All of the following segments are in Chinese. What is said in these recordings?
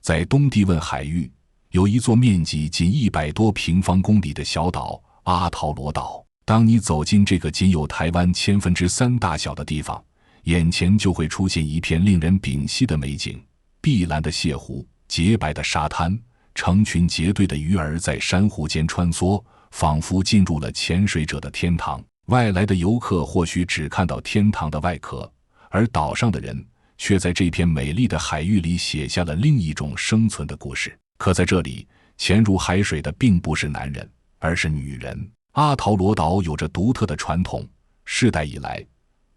在东帝汶海域，有一座面积仅100多平方公里的小岛——阿陶罗岛。当你走进这个仅有台湾3%大小的地方，眼前就会出现一片令人屏息的美景：碧蓝的泻湖，洁白的沙滩，成群结队的鱼儿在珊瑚间穿梭，仿佛进入了潜水者的天堂。外来的游客或许只看到天堂的外壳，而岛上的人却在这片美丽的海域里写下了另一种生存的故事。可在这里，潜入海水的并不是男人，而是女人。阿陶罗岛有着独特的传统，世代以来，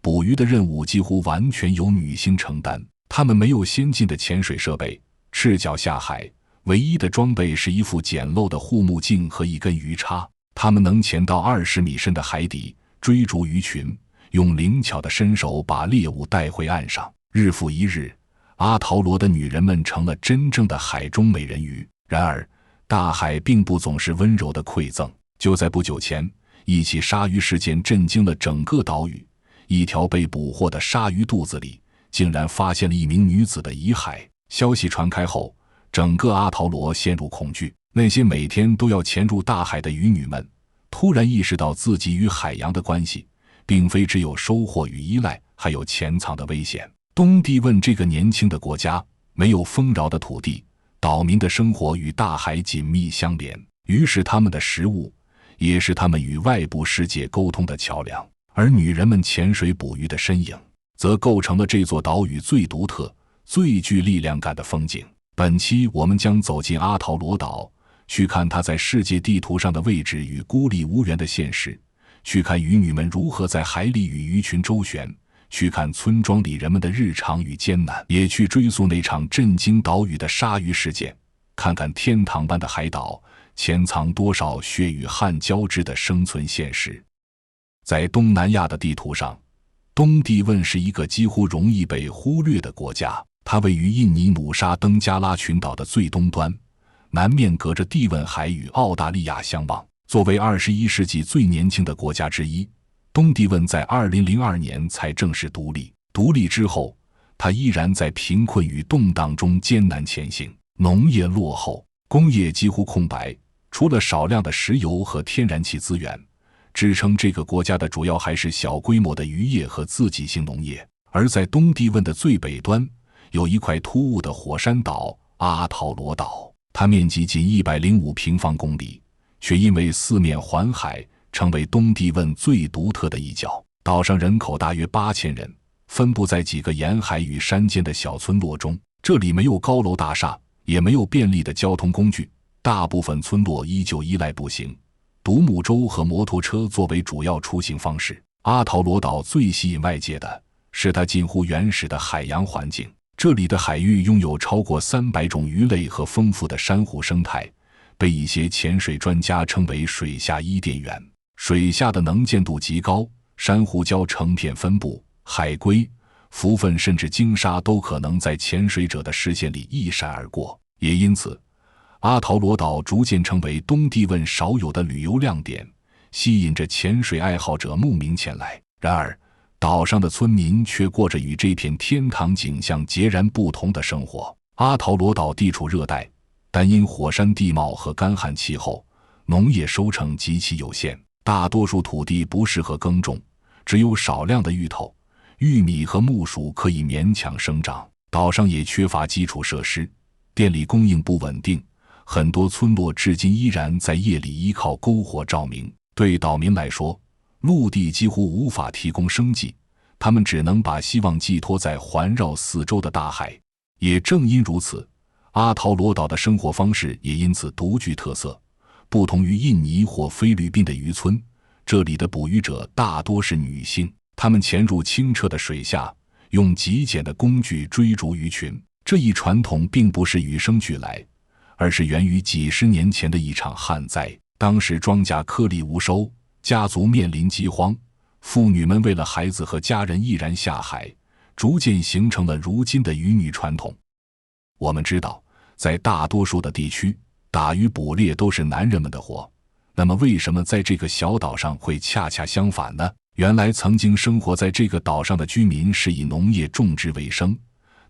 捕鱼的任务几乎完全由女性承担。她们没有先进的潜水设备，赤脚下海，唯一的装备是一副简陋的护目镜和一根鱼叉。她们能潜到20米深的海底，追逐鱼群，用灵巧的身手把猎物带回岸上。日复一日，阿陶罗的女人们成了真正的海中美人鱼。然而，大海并不总是温柔的馈赠。就在不久前，一起鲨鱼事件震惊了整个岛屿。一条被捕获的鲨鱼肚子里，竟然发现了一名女子的遗骸。消息传开后，整个阿陶罗陷入恐惧。那些每天都要潜入大海的渔女们，突然意识到自己与海洋的关系，并非只有收获与依赖，还有潜藏的危险。东帝汶这个年轻的国家，没有丰饶的土地，岛民的生活与大海紧密相连，鱼是他们的食物，也是他们与外部世界沟通的桥梁。而女人们潜水捕鱼的身影，则构成了这座岛屿最独特、最具力量感的风景。本期我们将走进阿陶罗岛，去看它在世界地图上的位置与孤立无援的现实，去看渔女们如何在海里与鱼群周旋，去看村庄里人们的日常与艰难，也去追溯那场震惊岛屿的鲨鱼事件，看看天堂般的海岛潜藏多少血与汗交织的生存现实。在东南亚的地图上，东帝汶是一个几乎容易被忽略的国家。它位于印尼努沙登加拉群岛的最东端，南面隔着帝汶海与澳大利亚相望。作为21世纪最年轻的国家之一，东帝汶在2002年才正式独立。独立之后，它依然在贫困与动荡中艰难前行。农业落后，工业几乎空白，除了少量的石油和天然气资源，支撑这个国家的主要还是小规模的渔业和自给性农业。而在东帝汶的最北端，有一块突兀的火山岛——阿陶罗岛，它面积仅105平方公里，却因为四面环海，成为东帝汶最独特的一角。岛上人口大约8000人，分布在几个沿海与山间的小村落中。这里没有高楼大厦，也没有便利的交通工具，大部分村落依旧依赖步行、独木舟和摩托车作为主要出行方式。阿陶罗岛最吸引外界的是它近乎原始的海洋环境。这里的海域拥有超过300种鱼类和丰富的珊瑚生态，被一些潜水专家称为水下伊甸园。水下的能见度极高，珊瑚礁成片分布，海龟、浮粪甚至鲸鲨都可能在潜水者的视线里一闪而过。也因此，阿陶罗岛逐渐成为东帝汶少有的旅游亮点，吸引着潜水爱好者慕名前来。然而，岛上的村民却过着与这片天堂景象截然不同的生活。阿陶罗岛地处热带，但因火山地貌和干旱气候，农业收成极其有限，大多数土地不适合耕种，只有少量的芋头、玉米和木薯可以勉强生长。岛上也缺乏基础设施，电力供应不稳定，很多村落至今依然在夜里依靠篝火照明。对岛民来说，陆地几乎无法提供生计，他们只能把希望寄托在环绕四周的大海。也正因如此，阿陶罗岛的生活方式也因此独具特色。不同于印尼或菲律宾的渔村，这里的捕鱼者大多是女性，她们潜入清澈的水下，用极简的工具追逐鱼群。这一传统并不是与生俱来，而是源于几十年前的一场旱灾。当时庄稼颗粒无收，家族面临饥荒，妇女们为了孩子和家人毅然下海，逐渐形成了如今的渔女传统。我们知道，在大多数的地区，打鱼捕猎都是男人们的活，那么为什么在这个小岛上会恰恰相反呢？原来曾经生活在这个岛上的居民是以农业种植为生，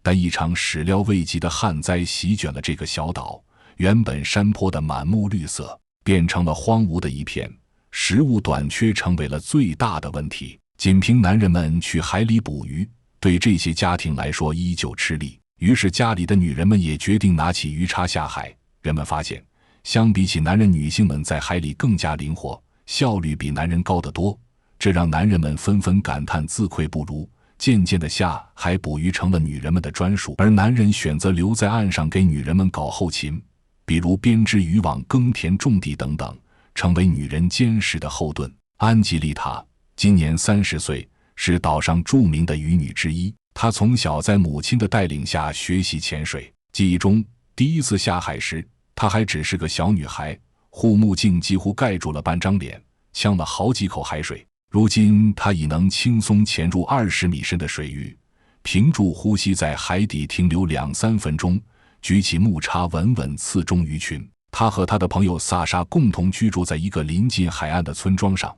但一场始料未及的旱灾席卷了这个小岛，原本山坡的满目绿色变成了荒芜的一片，食物短缺成为了最大的问题。仅凭男人们去海里捕鱼，对这些家庭来说依旧吃力。于是家里的女人们也决定拿起鱼叉下海。人们发现，相比起男人，女性们在海里更加灵活，效率比男人高得多，这让男人们纷纷感叹自愧不如。渐渐的，下海捕鱼成了女人们的专属，而男人选择留在岸上给女人们搞后勤，比如编织渔网、耕田、种地等等，成为女人坚实的后盾。安吉丽塔今年30岁，是岛上著名的渔女之一。她从小在母亲的带领下学习潜水，记忆中第一次下海时，她还只是个小女孩，护目镜几乎盖住了半张脸，呛了好几口海水。如今她已能轻松潜入20米深的水域，屏住呼吸在海底停留2-3分钟，举起木叉稳稳刺中鱼群。她和她的朋友萨莎共同居住在一个临近海岸的村庄上，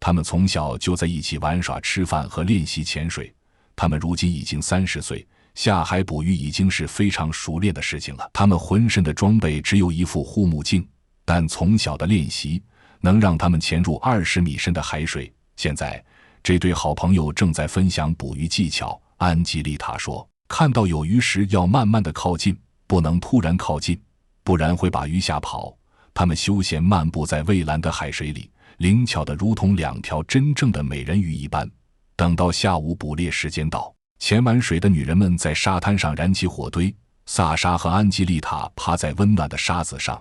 他们从小就在一起玩耍、吃饭和练习潜水。他们如今已经30岁，下海捕鱼已经是非常熟练的事情了。他们浑身的装备只有一副护目镜，但从小的练习能让他们潜入20米深的海水。现在，这对好朋友正在分享捕鱼技巧。安吉丽塔说，看到有鱼时要慢慢的靠近，不能突然靠近，不然会把鱼吓跑。他们休闲漫步在蔚蓝的海水里，灵巧的如同2条真正的美人鱼一般。等到下午捕猎时间到，潜完水的女人们在沙滩上燃起火堆，萨莎和安吉丽塔趴在温暖的沙子上，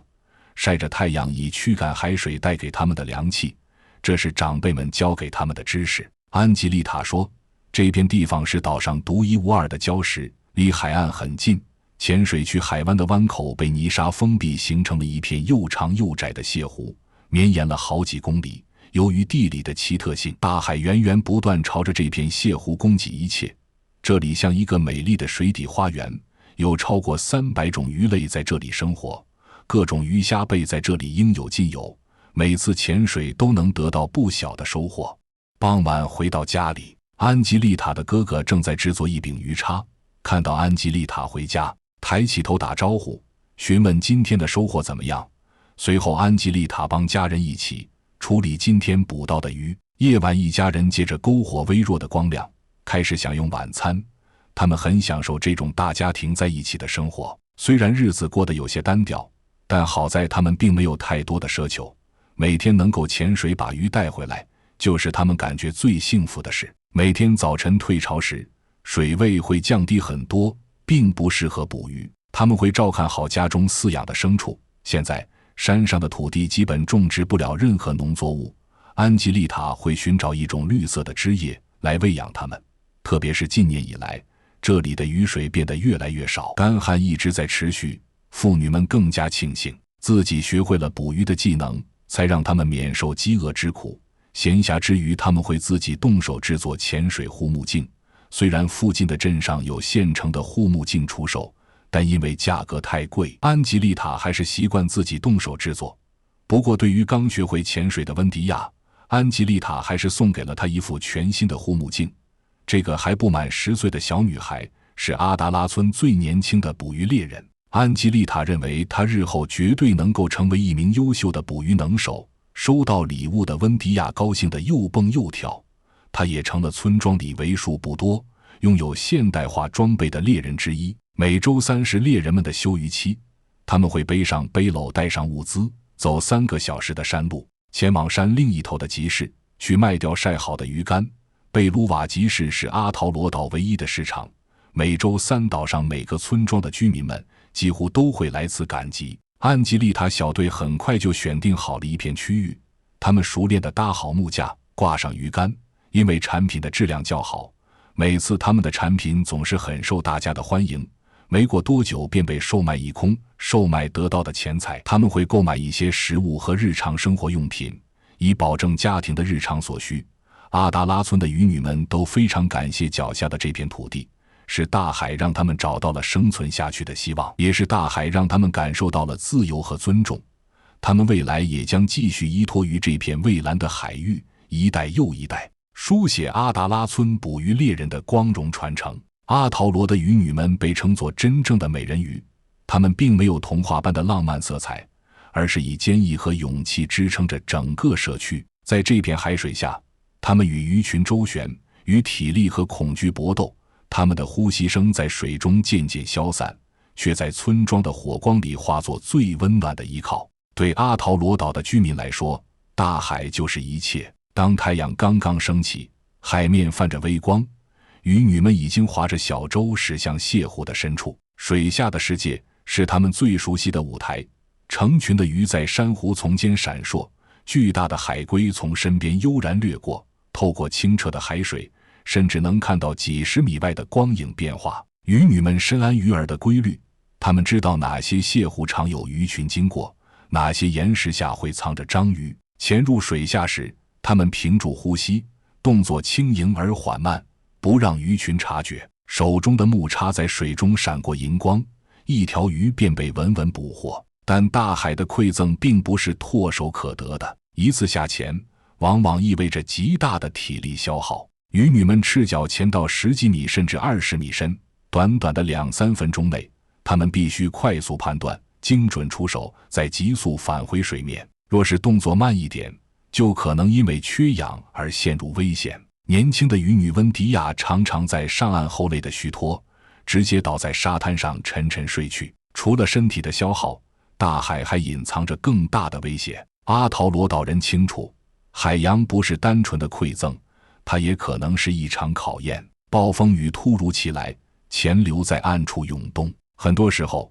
晒着太阳，以驱赶海水带给他们的凉气。这是长辈们教给他们的知识。安吉丽塔说，这片地方是岛上独一无二的礁石，离海岸很近，潜水去海湾的湾口被泥沙封闭，形成了一片又长又窄的泻湖，绵延了好几公里。由于地理的奇特性，大海源源不断朝着这片泻湖供给一切。这里像一个美丽的水底花园，有超过300种鱼类在这里生活，各种鱼虾贝在这里应有尽有。每次潜水都能得到不小的收获。傍晚回到家里，安吉丽塔的哥哥正在制作一柄鱼叉，看到安吉丽塔回家，抬起头打招呼，询问今天的收获怎么样。随后安吉丽塔帮家人一起处理今天捕到的鱼。夜晚，一家人借着篝火微弱的光亮开始享用晚餐。他们很享受这种大家庭在一起的生活，虽然日子过得有些单调，但好在他们并没有太多的奢求。每天能够潜水把鱼带回来，就是他们感觉最幸福的事。每天早晨退潮时，水位会降低很多，并不适合捕鱼。他们会照看好家中饲养的牲畜。现在山上的土地基本种植不了任何农作物，安吉丽塔会寻找一种绿色的枝叶来喂养它们。特别是近年以来，这里的雨水变得越来越少，干旱一直在持续。妇女们更加庆幸自己学会了捕鱼的技能，才让他们免受饥饿之苦。闲暇之余，他们会自己动手制作潜水护目镜。虽然附近的镇上有现成的护目镜出售，但因为价格太贵，安吉丽塔还是习惯自己动手制作。不过对于刚学会潜水的温迪亚，安吉丽塔还是送给了她一副全新的护目镜。这个还不满10岁的小女孩是阿达拉村最年轻的捕鱼猎人。安吉丽塔认为她日后绝对能够成为一名优秀的捕鱼能手。收到礼物的温迪亚高兴得又蹦又跳，她也成了村庄里为数不多拥有现代化装备的猎人之一。每周3是猎人们的休渔期，他们会背上背篓，带上物资，走3个小时的山路，前往山另一头的集市去卖掉晒好的鱼干。贝鲁瓦集市是阿陶罗岛唯一的市场，每周3岛上每个村庄的居民们几乎都会来此赶集。安吉丽塔小队很快就选定好了一片区域，他们熟练地搭好木架，挂上鱼竿。因为产品的质量较好，每次他们的产品总是很受大家的欢迎，没过多久便被售卖一空。售卖得到的钱财，他们会购买一些食物和日常生活用品，以保证家庭的日常所需。阿达拉村的渔女们都非常感谢脚下的这片土地，是大海让他们找到了生存下去的希望，也是大海让他们感受到了自由和尊重。他们未来也将继续依托于这片蔚蓝的海域，一代又一代，书写阿达拉村捕鱼猎人的光荣传承。阿陶罗的渔女们被称作真正的美人鱼，她们并没有童话般的浪漫色彩，而是以坚毅和勇气支撑着整个社区。在这片海水下，她们与鱼群周旋，与体力和恐惧搏斗，她们的呼吸声在水中渐渐消散，却在村庄的火光里化作最温暖的依靠。对阿陶罗岛的居民来说，大海就是一切。当太阳刚刚升起，海面泛着微光，渔女们已经划着小舟驶向泻湖的深处。水下的世界是他们最熟悉的舞台，成群的鱼在珊瑚丛间闪烁，巨大的海龟从身边悠然掠过，透过清澈的海水，甚至能看到几十米外的光影变化。渔女们深谙鱼饵的规律，她们知道哪些泻湖常有鱼群经过，哪些岩石下会藏着章鱼。潜入水下时，她们屏住呼吸，动作轻盈而缓慢，不让鱼群察觉。手中的木叉在水中闪过银光，一条鱼便被稳稳捕获。但大海的馈赠并不是唾手可得的，一次下潜往往意味着极大的体力消耗。渔女们赤脚潜到10几米甚至20米深，短短的2-3分钟内，她们必须快速判断，精准出手，再急速返回水面。若是动作慢一点，就可能因为缺氧而陷入危险。年轻的渔女温迪亚常常在上岸后累得虚脱，直接倒在沙滩上沉沉睡去。除了身体的消耗，大海还隐藏着更大的威胁。阿陶罗岛人清楚，海洋不是单纯的馈赠，它也可能是一场考验。暴风雨突如其来，潜流在暗处涌动，很多时候，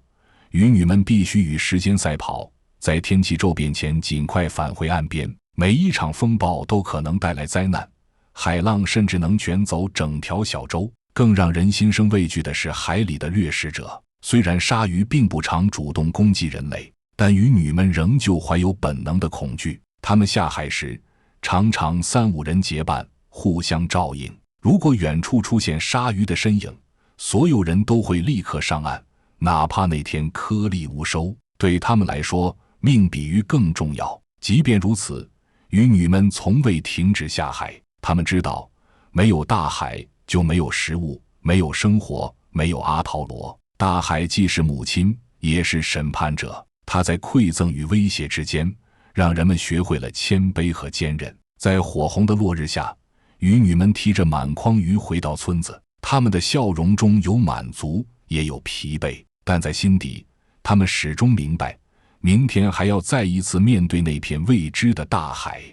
渔女们必须与时间赛跑，在天气骤变前尽快返回岸边。每一场风暴都可能带来灾难，海浪甚至能卷走整条小舟。更让人心生畏惧的是海里的掠食者。虽然鲨鱼并不常主动攻击人类，但渔女们仍旧怀有本能的恐惧。她们下海时，常常3-5人结伴，互相照应。如果远处出现鲨鱼的身影，所有人都会立刻上岸，哪怕那天颗粒无收。对他们来说，命比鱼更重要。即便如此，渔女们从未停止下海。他们知道，没有大海就没有食物，没有生活，没有阿陶罗。大海既是母亲，也是审判者。它在馈赠与威胁之间，让人们学会了谦卑和坚韧。在火红的落日下，渔女们提着满筐鱼回到村子，她们的笑容中有满足，也有疲惫，但在心底，她们始终明白，明天还要再一次面对那片未知的大海。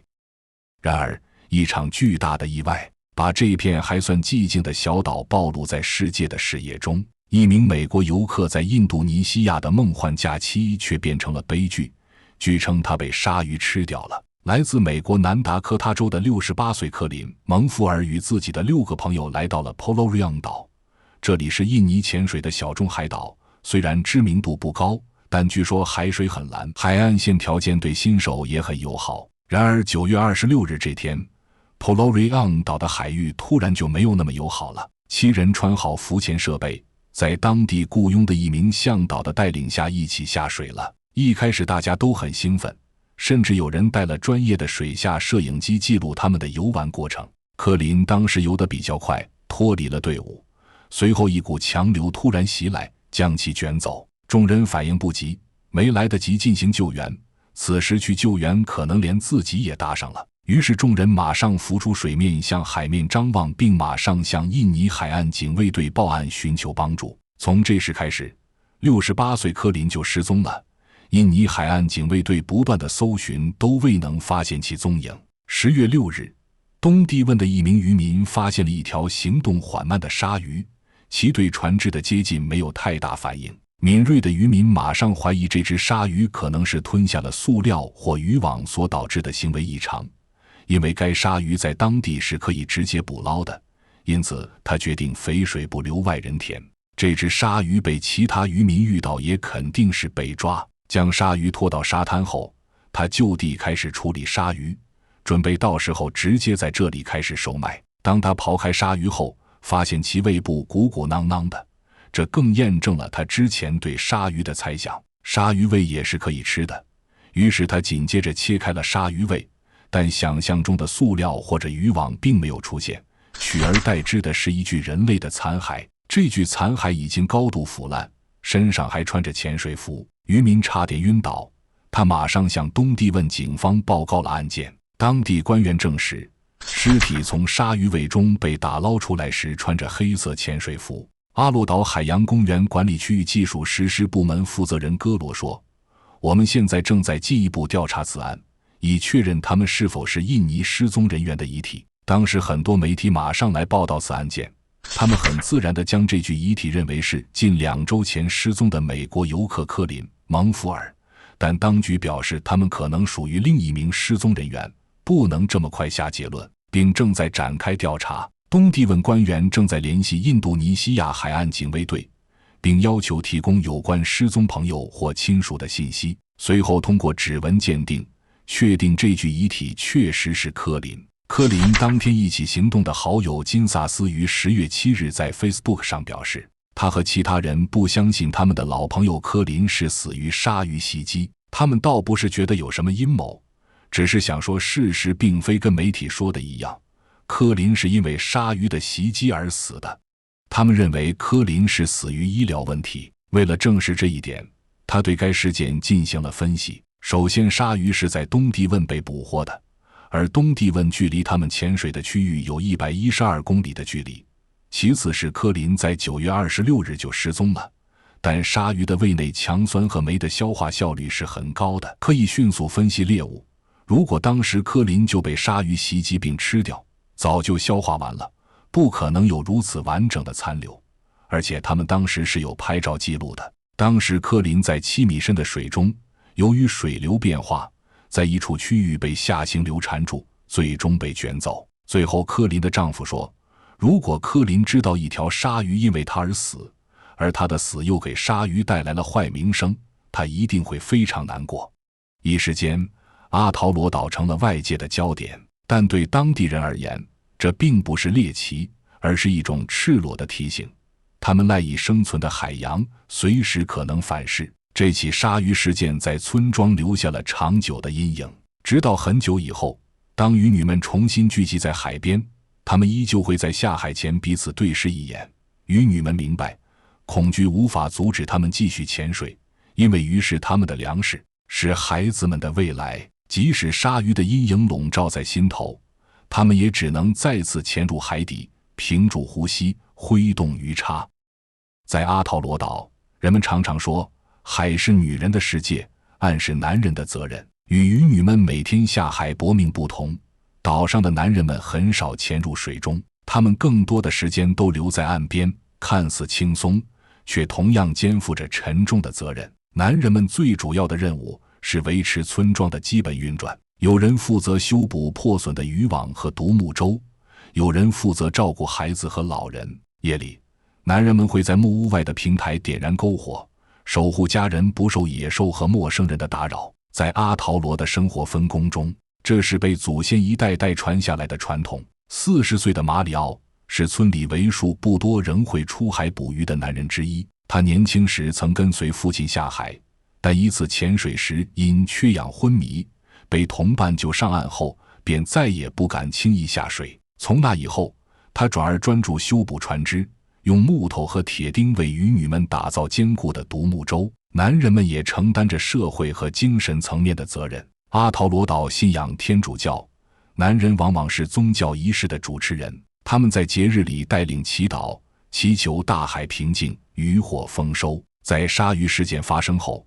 然而，一场巨大的意外把这片还算寂静的小岛暴露在世界的视野中。一名美国游客在印度尼西亚的梦幻假期却变成了悲剧，据称他被鲨鱼吃掉了。来自美国南达科他州的68岁克林·蒙福尔与自己的6个朋友来到了 Polorion 岛，这里是印尼潜水的小众海岛，虽然知名度不高，但据说海水很蓝，海岸线条件对新手也很友好。然而9月26日这天， Polorion 岛的海域突然就没有那么友好了。7人穿好浮潜设备，在当地雇佣的一名向导的带领下一起下水了。一开始大家都很兴奋，甚至有人带了专业的水下摄影机记录他们的游玩过程。克林当时游得比较快，脱离了队伍，随后一股强流突然袭来，将其卷走。众人反应不及，没来得及进行救援，此时去救援可能连自己也搭上了。于是众人马上浮出水面，向海面张望，并马上向印尼海岸警卫队报案寻求帮助。从这时开始，68岁科林就失踪了。印尼海岸警卫队不断的搜寻，都未能发现其踪影。10月6日，东帝汶的一名渔民发现了一条行动缓慢的鲨鱼，其对船只的接近没有太大反应。敏锐的渔民马上怀疑这只鲨鱼可能是吞下了塑料或渔网所导致的行为异常。因为该鲨鱼在当地是可以直接捕捞的，因此他决定肥水不流外人田。这只鲨鱼被其他渔民遇到，也肯定是被抓。将鲨鱼拖到沙滩后，他就地开始处理鲨鱼，准备到时候直接在这里开始售卖。当他刨开鲨鱼后，发现其胃部鼓鼓囊囊的，这更验证了他之前对鲨鱼的猜想，鲨鱼胃也是可以吃的。于是他紧接着切开了鲨鱼胃，但想象中的塑料或者渔网并没有出现，取而代之的是一具人类的残骸。这具残骸已经高度腐烂，身上还穿着潜水服，渔民差点晕倒。他马上向东帝汶警方报告了案件。当地官员证实，尸体从鲨鱼胃中被打捞出来时穿着黑色潜水服。阿洛岛海洋公园管理区域技术实施部门负责人戈罗说：“我们现在正在进一步调查此案，以确认他们是否是印尼失踪人员的遗体。”当时很多媒体马上来报道此案件，他们很自然地将这具遗体认为是近2周前失踪的美国游客科林·蒙福尔，但当局表示他们可能属于另一名失踪人员，不能这么快下结论，并正在展开调查。东帝汶官员正在联系印度尼西亚海岸警卫队，并要求提供有关失踪朋友或亲属的信息。随后通过指纹鉴定，确定这具遗体确实是科林。科林当天一起行动的好友金萨斯于10月7日在 Facebook 上表示，他和其他人不相信他们的老朋友科林是死于鲨鱼袭击，他们倒不是觉得有什么阴谋，只是想说事实并非跟媒体说的一样，科林是因为鲨鱼的袭击而死的。他们认为科林是死于医疗问题。为了证实这一点，他对该事件进行了分析。首先，鲨鱼是在东帝汶被捕获的，而东帝汶距离他们潜水的区域有112公里的距离。其次是科林在9月26日就失踪了，但鲨鱼的胃内强酸和酶的消化效率是很高的，可以迅速分析猎物。如果当时科林就被鲨鱼袭击并吃掉，早就消化完了，不可能有如此完整的残留。而且他们当时是有拍照记录的，当时科林在7米深的水中，由于水流变化，在一处区域被下行流缠住，最终被卷走。最后科林的丈夫说，如果科林知道一条鲨鱼因为他而死，而他的死又给鲨鱼带来了坏名声，他一定会非常难过。一时间，阿陶罗岛成了外界的焦点，但对当地人而言，这并不是猎奇，而是一种赤裸的提醒，他们赖以生存的海洋随时可能反噬。这起鲨鱼事件在村庄留下了长久的阴影，直到很久以后，当渔女们重新聚集在海边，他们依旧会在下海前彼此对视一眼。渔女们明白，恐惧无法阻止他们继续潜水，因为鱼是他们的粮食，是孩子们的未来。即使鲨鱼的阴影笼罩在心头，他们也只能再次潜入海底，屏住呼吸，挥动鱼叉。在阿陶罗岛，人们常常说，海是女人的世界，岸是男人的责任。与渔女们每天下海搏命不同，岛上的男人们很少潜入水中，他们更多的时间都留在岸边，看似轻松，却同样肩负着沉重的责任。男人们最主要的任务是维持村庄的基本运转，有人负责修补破损的渔网和独木舟，有人负责照顾孩子和老人。夜里，男人们会在木屋外的平台点燃篝火，守护家人不受野兽和陌生人的打扰。在阿陶罗的生活分工中，这是被祖先一代代传下来的传统。40岁的马里奥是村里为数不多仍会出海捕鱼的男人之一。他年轻时曾跟随父亲下海，但一次潜水时因缺氧昏迷，被同伴救上岸后，便再也不敢轻易下水。从那以后，他转而专注修补船只，用木头和铁钉为渔女们打造坚固的独木舟。男人们也承担着社会和精神层面的责任。阿陶罗岛信仰天主教，男人往往是宗教仪式的主持人，他们在节日里带领祈祷，祈求大海平静，渔获丰收。在鲨鱼事件发生后，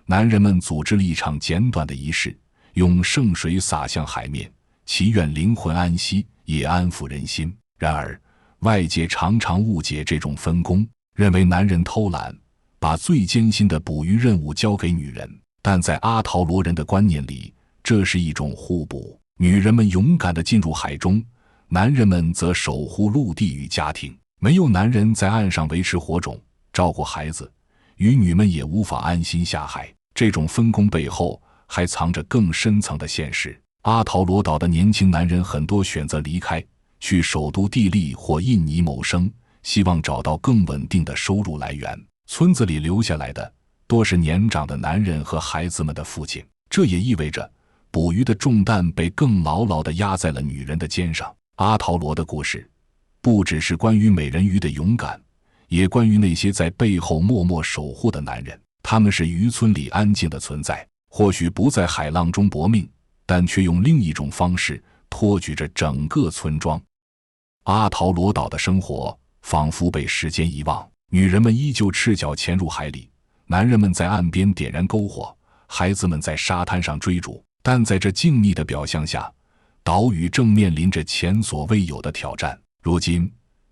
男人们组织了一场简短的仪式，用圣水洒向海面，祈愿灵魂安息，也安抚人心。然而，外界常常误解这种分工，认为男人偷懒，把最艰辛的捕鱼任务交给女人。但在阿陶罗人的观念里，这是一种互补。女人们勇敢地进入海中，男人们则守护陆地与家庭。没有男人在岸上维持火种，照顾孩子，渔女们也无法安心下海。这种分工背后还藏着更深层的现实。阿陶罗岛的年轻男人很多选择离开，去首都帝利或印尼谋生，希望找到更稳定的收入来源。村子里留下来的多是年长的男人和孩子们的父亲，这也意味着捕鱼的重担被更牢牢地压在了女人的肩上。阿陶罗的故事不只是关于美人鱼的勇敢，也关于那些在背后默默守护的男人。他们是渔村里安静的存在，或许不在海浪中搏命，但却用另一种方式托举着整个村庄。阿陶罗岛的生活仿佛被时间遗忘，女人们依旧赤脚潜入海里，男人们在岸边点燃篝火，孩子们在沙滩上追逐。但在这静谧的表象下，岛屿正面临着前所未有的挑战。如今，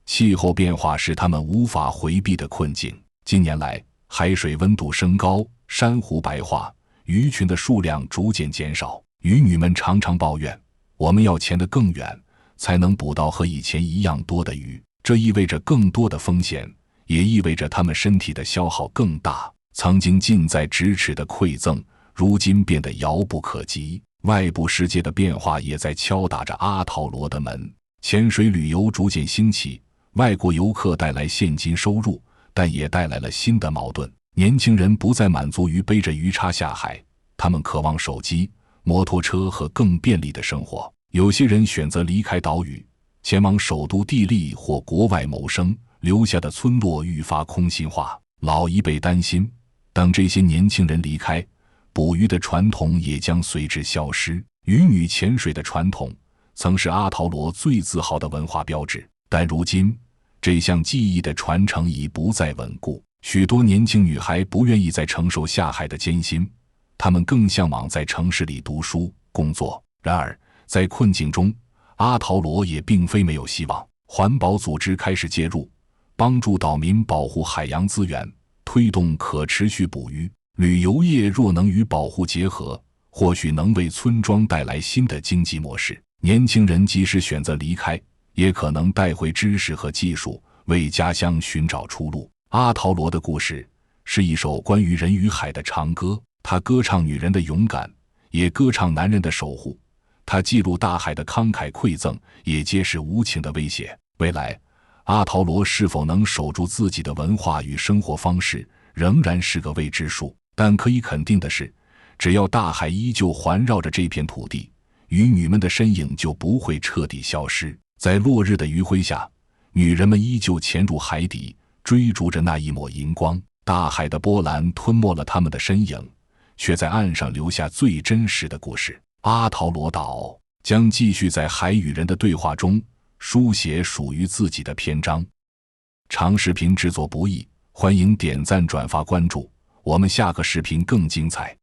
气候变化是他们无法回避的困境。近年来，海水温度升高，珊瑚白化，鱼群的数量逐渐减少。渔女们常常抱怨，我们要潜得更远，才能捕到和以前一样多的鱼。这意味着更多的风险，也意味着他们身体的消耗更大。曾经近在咫尺的馈赠，如今变得遥不可及。外部世界的变化也在敲打着阿陶罗的门。潜水旅游逐渐兴起，外国游客带来现金收入，但也带来了新的矛盾。年轻人不再满足于背着鱼叉下海，他们渴望手机、摩托车和更便利的生活。有些人选择离开岛屿，前往首都地利或国外谋生，留下的村落愈发空心化。老一辈担心，等这些年轻人离开，捕鱼的传统也将随之消失。渔女潜水的传统曾是阿陶罗最自豪的文化标志，但如今这项技艺的传承已不再稳固。许多年轻女孩不愿意再承受下海的艰辛，她们更向往在城市里读书、工作。然而，在困境中，阿陶罗也并非没有希望。环保组织开始介入，帮助岛民保护海洋资源，推动可持续捕鱼。旅游业若能与保护结合，或许能为村庄带来新的经济模式。年轻人即使选择离开，也可能带回知识和技术，为家乡寻找出路。阿陶罗的故事是一首关于人与海的长歌，它歌唱女人的勇敢，也歌唱男人的守护。它记录大海的慷慨馈赠，也揭示无情的威胁。未来，阿陶罗是否能守住自己的文化与生活方式，仍然是个未知数。但可以肯定的是，只要大海依旧环绕着这片土地，渔女们的身影就不会彻底消失。在落日的余晖下，女人们依旧潜入海底，追逐着那一抹银光。大海的波澜吞没了他们的身影，却在岸上留下最真实的故事。阿陶罗岛将继续在海与人的对话中书写属于自己的篇章。长视频制作不易，欢迎点赞、转发、关注，我们下个视频更精彩。